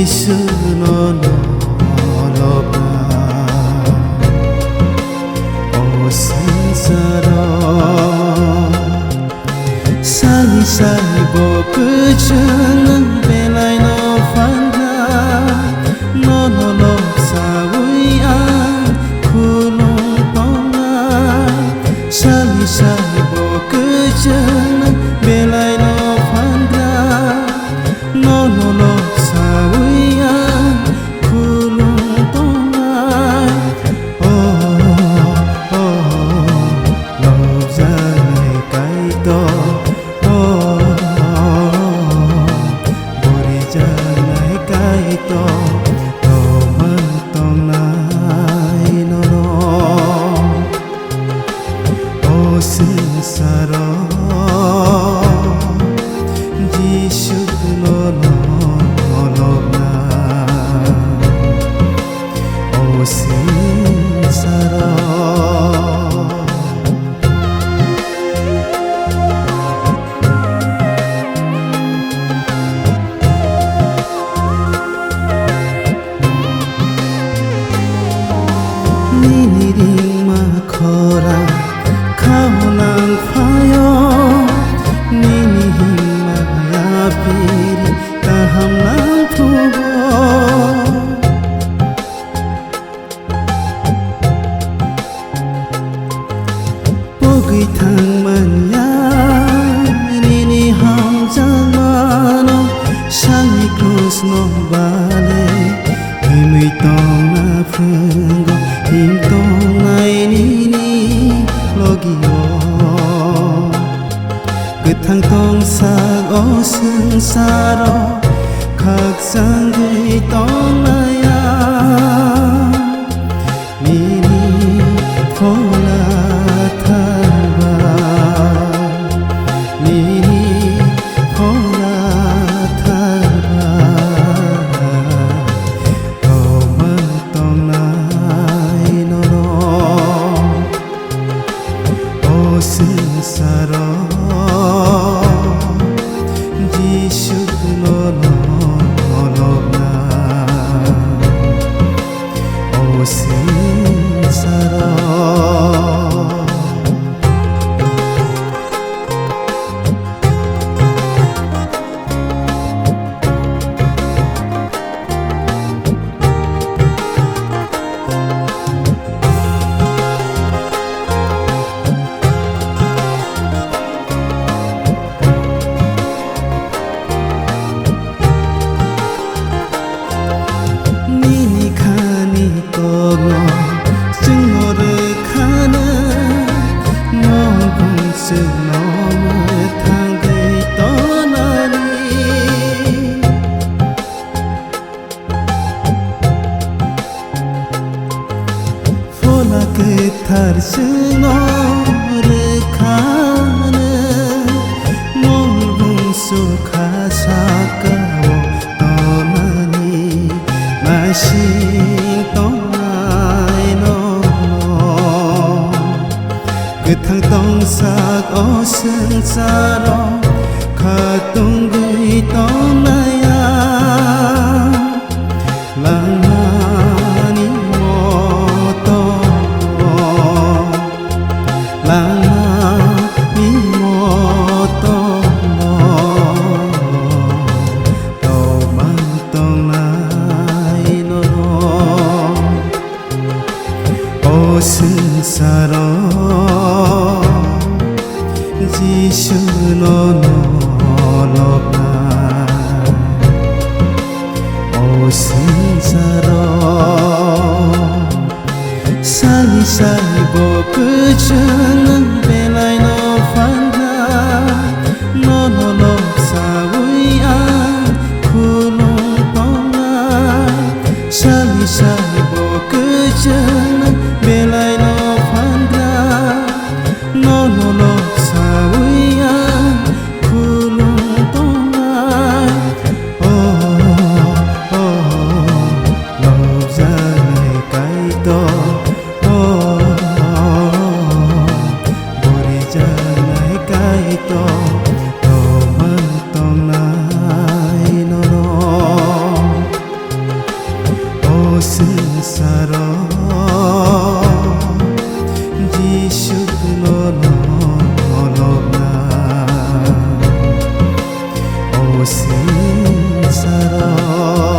Jisuno nolobna O sengsara Sali-sali bokuchungan belai no fanda Nololop sawian kulung tongai Sali-sali bokuchungan belai no fanda Nololop sawian kulung tongai Oh, love janai kaito Bori janai kaito Tomantong nai nono Oh sengsara Jisuno nolobna Oh sengsara Niniring makhora kaunang phayo Ninihing mayapiri kaham nang thubo Pogui thang manya nini ham jamano Sangi krusno bale himui tong na phungo Hintong nai nini logio Gethang tong sak o sengsara Khak sanggui tong naya Nini phola thalba Nini phola thalba Tomantong nai nono O sengsara Jisuno nolobna O sengsara Thar sunor khana mong sukha sakao tonani masing tonai no Gethang tong sak o sengsara khatung gui tonaya Langani moto Langani moto Tomantong nai nono O sengsara Jisuno 사랑